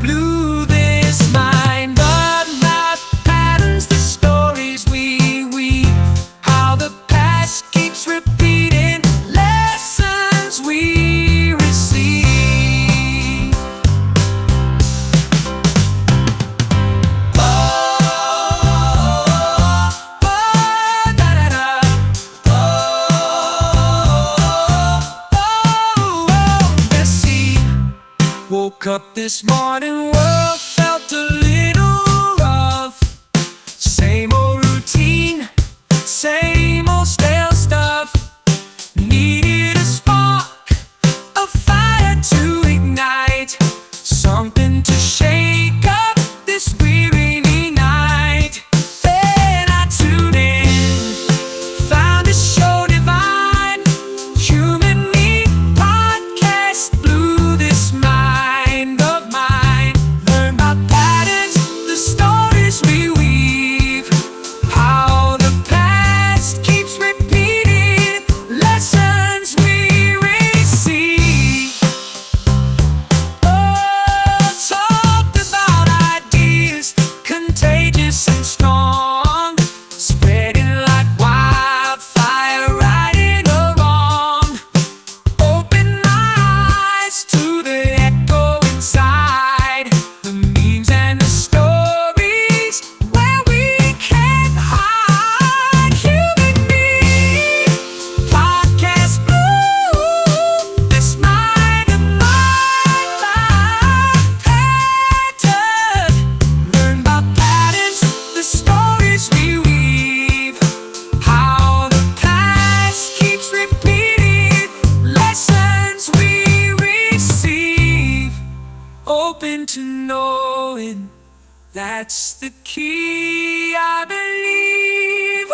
blew this mind. The math patterns, the stories we weave, how the past keeps repeating, lessons we receive. Woke up this morning, world felt a little rough. Same old routine, same old stale stuff. Needed a spark, a fire to ignite, something to shake up this weary night. Then I tuned in, found a show divine, Human Me podcast blew this mind of mine. Learn about patterns, the stories we weave, how the past keeps repeating, lessons we receive. Oh, talked about ideas, contagious and strong, spreading like wildfire, righting a wrong. Open my eyes to the echo inside, the memes and the stories where we can't hide. Human Me podcast blew this mind of mine. Pattern, learn about patterns, the stories we weave, how the past keeps repeating, lessons we receive. Open to knowing, that's the key, I believe.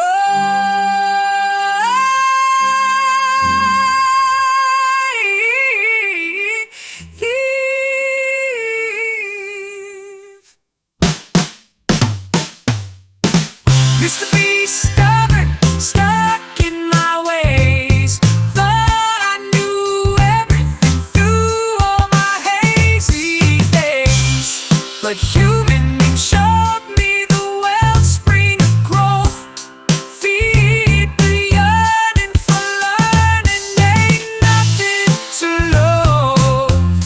Used to be stubborn, stuck in my ways. Thought I knew everything through all my hazy days. But Human Me showed me the wellspring of growth. Feed the yearning for learning, ain't nothing to loathe.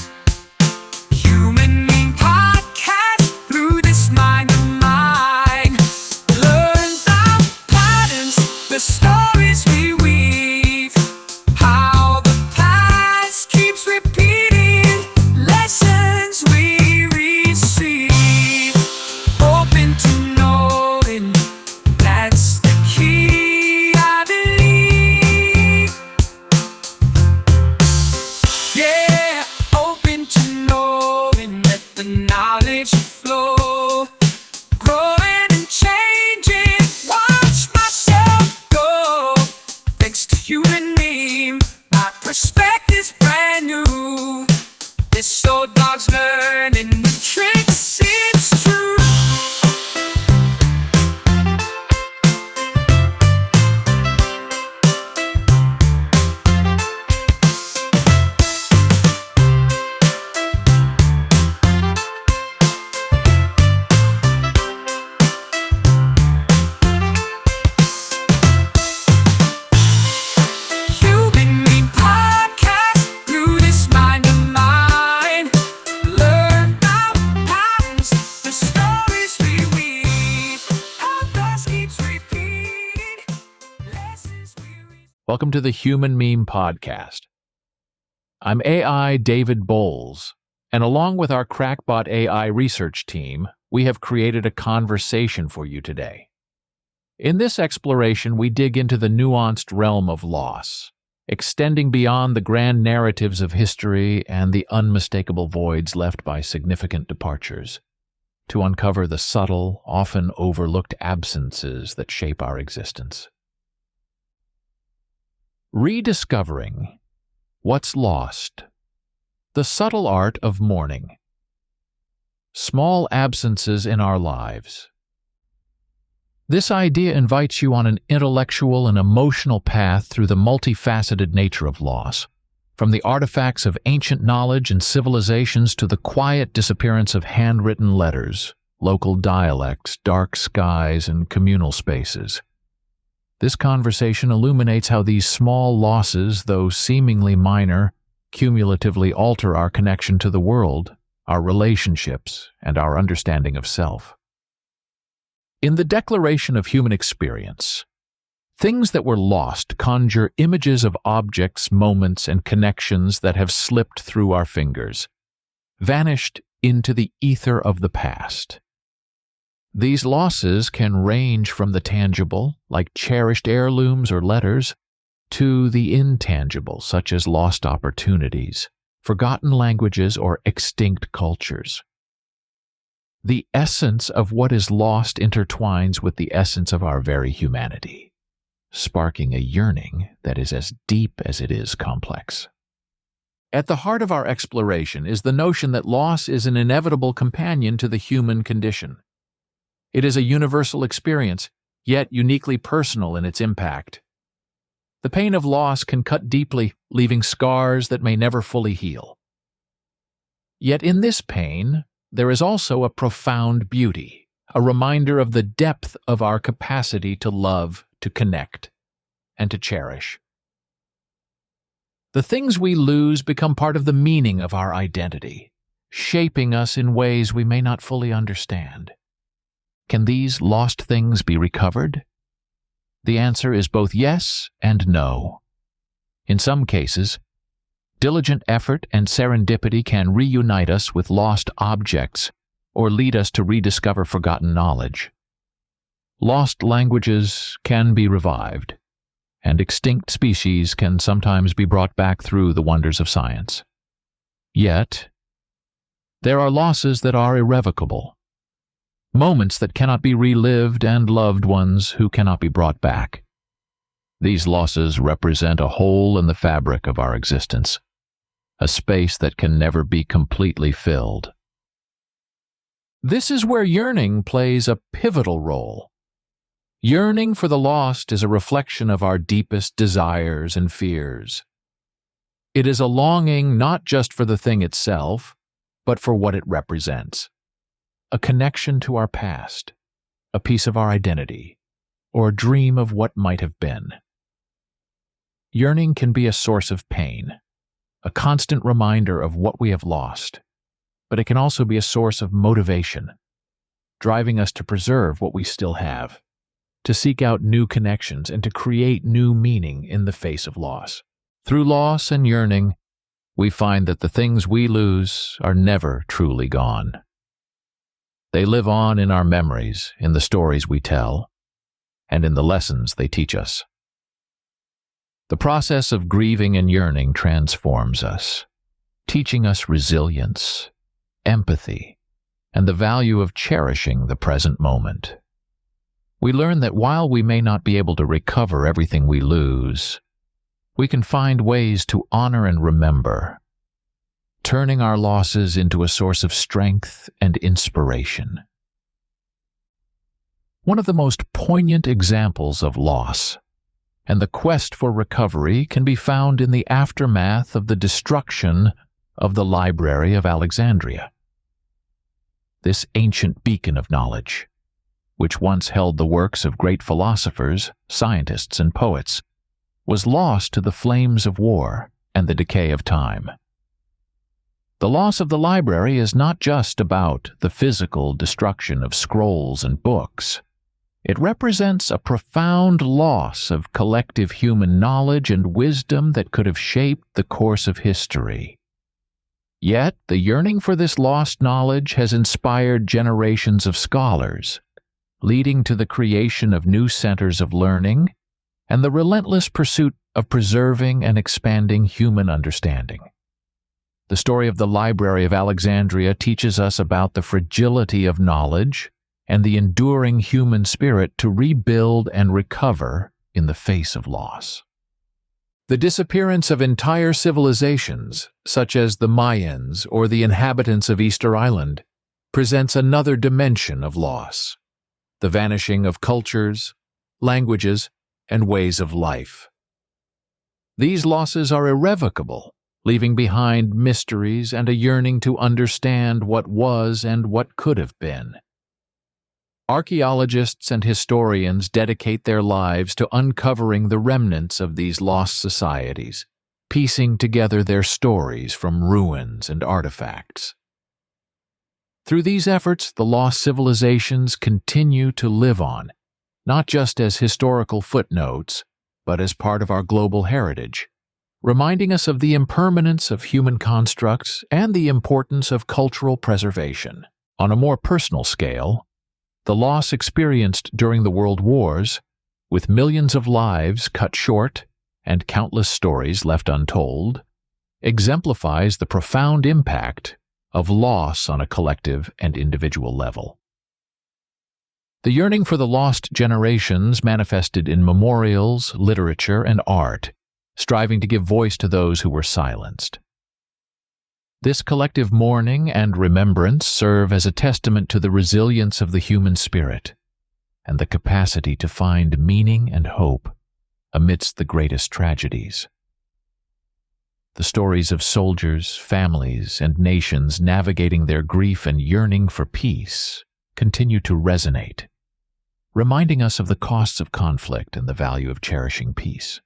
Human Me podcast blew this mind of mine. Learn about patterns, the stories we weave, how the past keeps repeating, lessons we receive. Open to knowing, that's the key, I believe. Yeah, open to knowing, let the knowledge flow, growing and changing, watch myself go. Thanks to Human Me, my perspective's brand new. This old dog's learning new tricks, it's true. Human Me podcast blew this mind of mine. Learn about patterns, the stories we weave, how past keeps repeating, lessons we receive. Welcome to the Human Meme Podcast. I'm AI David Bowles, and along with our Crackbot AI research team, we have created a conversation for you today. In this exploration, we dig into the nuanced realm of loss, extending beyond the grand narratives of history and the unmistakable voids left by significant departures, to uncover the subtle, often overlooked absences that shape our existence. Rediscovering What's Lost? The Subtle Art of Mourning. Small absences in our lives. This idea invites you on an intellectual and emotional path through the multifaceted nature of loss, From the artifacts of ancient knowledge and civilizations to the quiet disappearance of handwritten letters, local dialects, dark skies, and communal spaces. This conversation illuminates how these small losses, though seemingly minor, cumulatively alter our connection to the world, our relationships, and our understanding of self. In the declaration of human experience, things that were lost conjure images of objects, moments, and connections that have slipped through our fingers, vanished into the ether of the past. These losses can range from the tangible, like cherished heirlooms or letters, to the intangible, such as lost opportunities, forgotten languages, or extinct cultures. The essence of what is lost intertwines with the essence of our very humanity, sparking a yearning that is as deep as it is complex. At the heart of our exploration is the notion that loss is an inevitable companion to the human condition. It is a universal experience, yet uniquely personal in its impact. The pain of loss can cut deeply, leaving scars that may never fully heal. Yet in this pain, there is also a profound beauty, a reminder of the depth of our capacity to love, to connect, and to cherish. The things we lose become part of the meaning of our identity, shaping us in ways we may not fully understand. Can these lost things be recovered? The answer is both yes and no. In some cases, diligent effort and serendipity can reunite us with lost objects or lead us to rediscover forgotten knowledge. Lost languages can be revived, and extinct species can sometimes be brought back through the wonders of science. Yet, there are losses that are irrevocable, moments that cannot be relived, and loved ones who cannot be brought back. These losses represent a hole in the fabric of our existence, a space that can never be completely filled. This is where yearning plays a pivotal role. Yearning for the lost is a reflection of our deepest desires and fears. It is a longing not just for the thing itself, but for what it represents. A connection to our past, a piece of our identity, or a dream of what might have been. Yearning can be a source of pain, a constant reminder of what we have lost, but it can also be a source of motivation, driving us to preserve what we still have, to seek out new connections, and to create new meaning in the face of loss. Through loss and yearning, we find that the things we lose are never truly gone. They live on in our memories, in the stories we tell, and in the lessons they teach us. The process of grieving and yearning transforms us, teaching us resilience, empathy, and the value of cherishing the present moment. We learn that while we may not be able to recover everything we lose, we can find ways to honor and remember, turning our losses into a source of strength and inspiration. One of the most poignant examples of loss and the quest for recovery can be found in the aftermath of the destruction of the Library of Alexandria. This ancient beacon of knowledge, which once held the works of great philosophers, scientists, and poets, was lost to the flames of war and the decay of time. The loss of the library is not just about the physical destruction of scrolls and books. It represents a profound loss of collective human knowledge and wisdom that could have shaped the course of history. Yet, the yearning for this lost knowledge has inspired generations of scholars, leading to the creation of new centers of learning and the relentless pursuit of preserving and expanding human understanding. The story of the Library of Alexandria teaches us about the fragility of knowledge and the enduring human spirit to rebuild and recover in the face of loss. The disappearance of entire civilizations, such as the Mayans or the inhabitants of Easter Island, presents another dimension of loss: the vanishing of cultures, languages, and ways of life. These losses are irrevocable, leaving behind mysteries and a yearning to understand what was and what could have been. Archaeologists and historians dedicate their lives to uncovering the remnants of these lost societies, piecing together their stories from ruins and artifacts. Through these efforts, the lost civilizations continue to live on, not just as historical footnotes, but as part of our global heritage, reminding us of the impermanence of human constructs and the importance of cultural preservation. On a more personal scale, the loss experienced during the World Wars, with millions of lives cut short and countless stories left untold, exemplifies the profound impact of loss on a collective and individual level. The yearning for the lost generations manifested in memorials, literature, and art, striving to give voice to those who were silenced. This collective mourning and remembrance serve as a testament to the resilience of the human spirit and the capacity to find meaning and hope amidst the greatest tragedies. The stories of soldiers, families, and nations navigating their grief and yearning for peace continue to resonate, reminding us of the costs of conflict and the value of cherishing peace.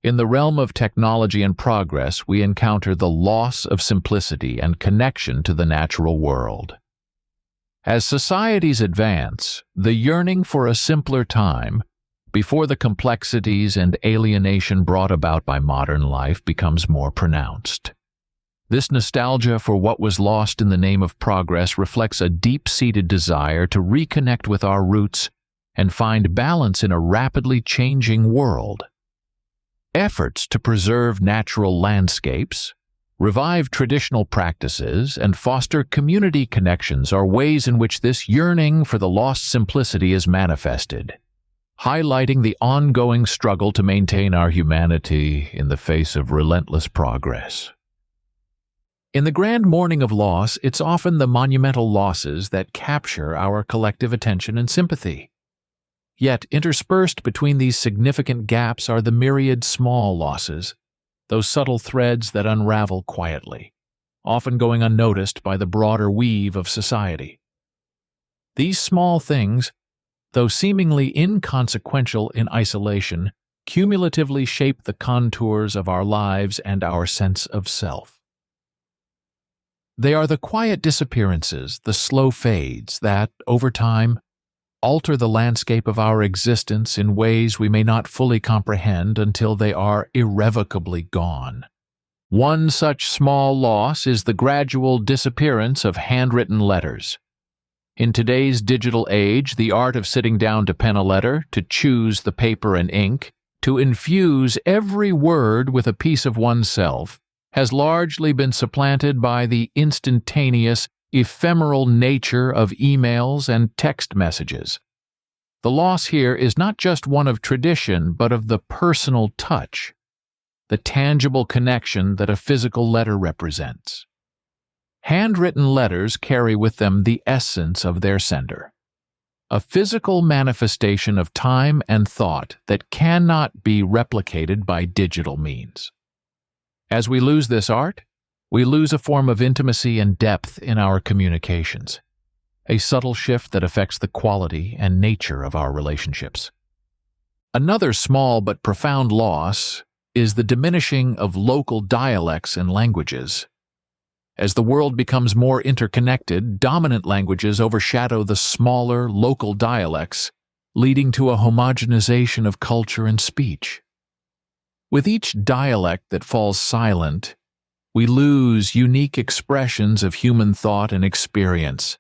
In the realm of technology and progress, we encounter the loss of simplicity and connection to the natural world. As societies advance, the yearning for a simpler time, before the complexities and alienation brought about by modern life, becomes more pronounced. This nostalgia for what was lost in the name of progress reflects a deep-seated desire to reconnect with our roots and find balance in a rapidly changing world. Efforts to preserve natural landscapes, revive traditional practices, and foster community connections are ways in which this yearning for the lost simplicity is manifested, highlighting the ongoing struggle to maintain our humanity in the face of relentless progress. In the grand mourning of loss, it's often the monumental losses that capture our collective attention and sympathy. Yet, interspersed between these significant gaps are the myriad small losses, those subtle threads that unravel quietly, often going unnoticed by the broader weave of society. These small things, though seemingly inconsequential in isolation, cumulatively shape the contours of our lives and our sense of self. They are the quiet disappearances, the slow fades that, over time, alter the landscape of our existence in ways we may not fully comprehend until they are irrevocably gone. One such small loss is the gradual disappearance of handwritten letters. In today's digital age, the art of sitting down to pen a letter, to choose the paper and ink, to infuse every word with a piece of oneself, has largely been supplanted by the instantaneous, ephemeral nature of emails and text messages. The loss here is not just one of tradition, but of the personal touch, the tangible connection that a physical letter represents. Handwritten letters carry with them the essence of their sender, a physical manifestation of time and thought that cannot be replicated by digital means. As we lose this art, we lose a form of intimacy and depth in our communications, a subtle shift that affects the quality and nature of our relationships. Another small but profound loss is the diminishing of local dialects and languages. As the world becomes more interconnected, dominant languages overshadow the smaller, local dialects, leading to a homogenization of culture and speech. With each dialect that falls silent, we lose unique expressions of human thought and experience,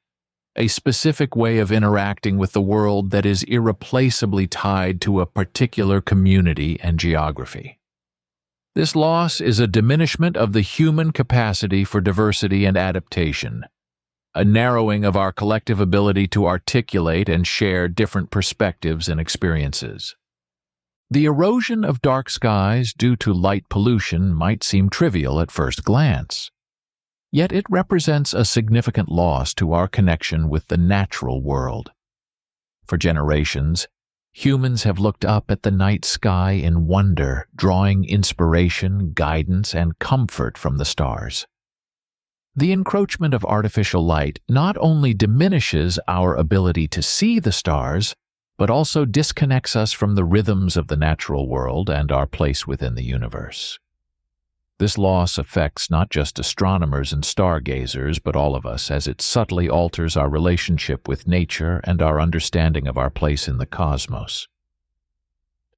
a specific way of interacting with the world that is irreplaceably tied to a particular community and geography. This loss is a diminishment of the human capacity for diversity and adaptation, a narrowing of our collective ability to articulate and share different perspectives and experiences. The erosion of dark skies due to light pollution might seem trivial at first glance, yet it represents a significant loss to our connection with the natural world. For generations, humans have looked up at the night sky in wonder, drawing inspiration, guidance, and comfort from the stars. The encroachment of artificial light not only diminishes our ability to see the stars, but also disconnects us from the rhythms of the natural world and our place within the universe. This loss affects not just astronomers and stargazers, but all of us, as it subtly alters our relationship with nature and our understanding of our place in the cosmos.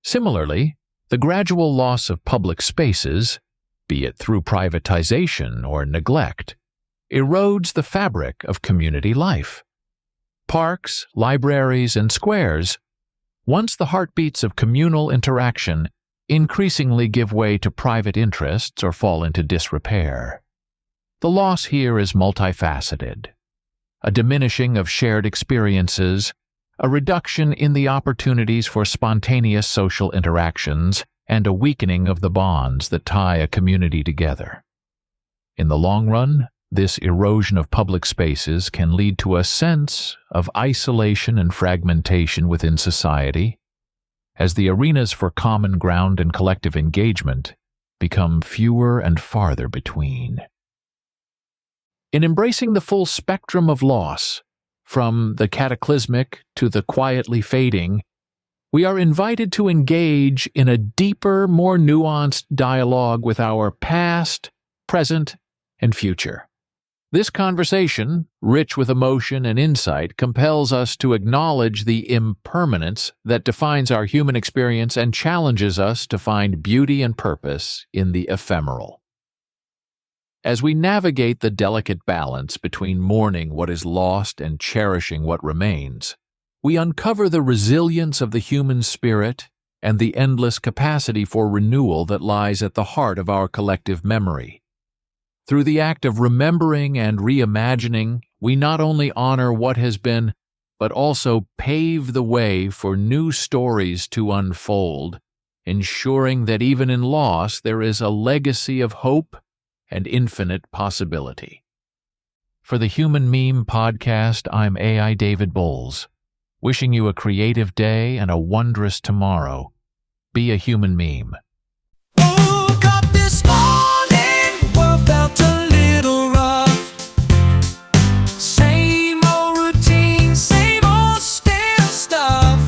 Similarly, the gradual loss of public spaces, be it through privatization or neglect, erodes the fabric of community life. Parks, libraries, and squares, once the heartbeats of communal interaction, increasingly give way to private interests or fall into disrepair. The loss here is multifaceted. A diminishing of shared experiences, a reduction in the opportunities for spontaneous social interactions, and a weakening of the bonds that tie a community together. In the long run, this erosion of public spaces can lead to a sense of isolation and fragmentation within society, as the arenas for common ground and collective engagement become fewer and farther between. In embracing the full spectrum of loss, from the cataclysmic to the quietly fading, we are invited to engage in a deeper, more nuanced dialogue with our past, present, and future. This conversation, rich with emotion and insight, compels us to acknowledge the impermanence that defines our human experience and challenges us to find beauty and purpose in the ephemeral. As we navigate the delicate balance between mourning what is lost and cherishing what remains, we uncover the resilience of the human spirit and the endless capacity for renewal that lies at the heart of our collective memory. Through the act of remembering and reimagining, we not only honor what has been, but also pave the way for new stories to unfold, ensuring that even in loss there is a legacy of hope and infinite possibility. For the Human Meme Podcast, I'm AI David Bowles, wishing you a creative day and a wondrous tomorrow. Be a human meme. Woke up this morning, world felt a little rough. Same old routine, same old stale stuff.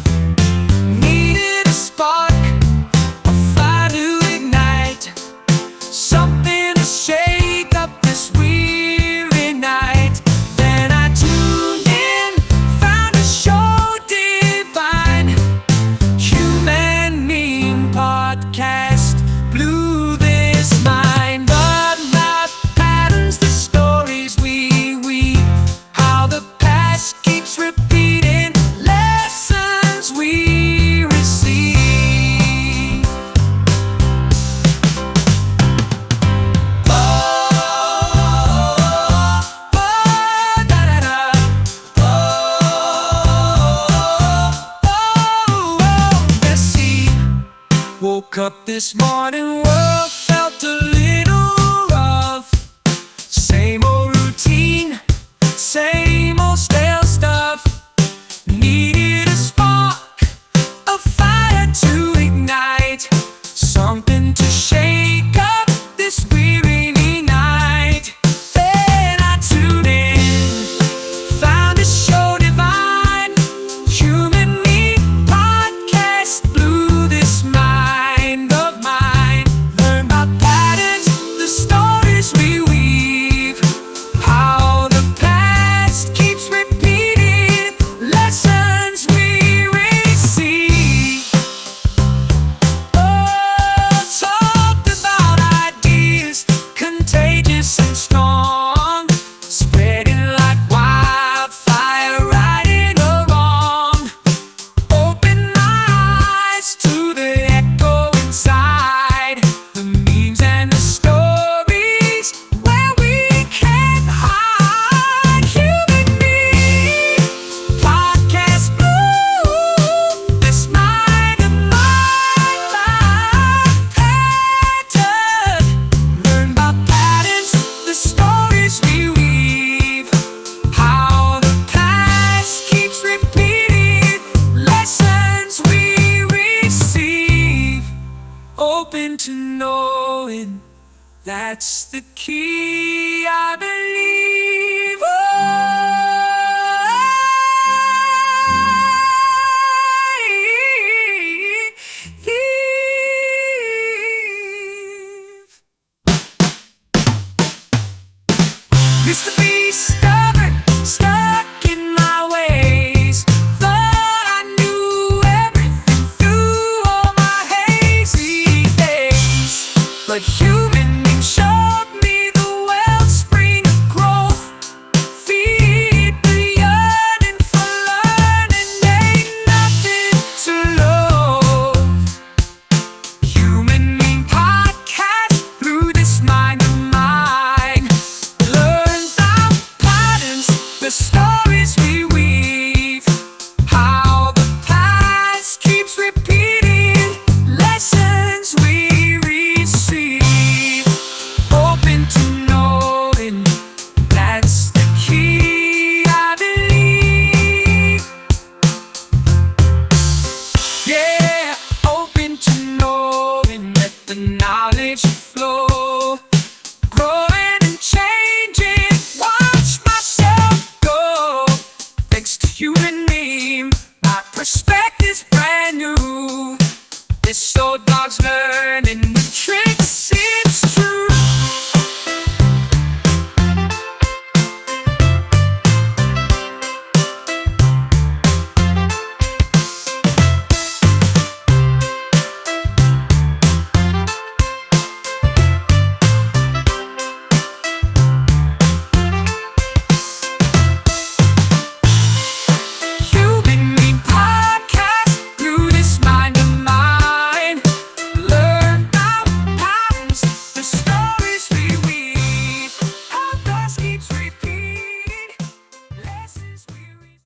Needed a spark, a fire to ignite, something to shake up this weary night. Then I tuned in, found a show divine, Human Meme Podcast. Blew this mind, but not patterns, the stories we weave, how the past keeps repeating, lessons we receive. Woke up this morning, world felt a little rough. Same old routine, same old stale stuff. Needed a spark, a fire to ignite, something to shake up this weary night. Then I tuned in, found a show divine, Human Meme Podcast. Blew this mind of mine. Learn about patterns, the stories we weave, how the past That's the key, I believe.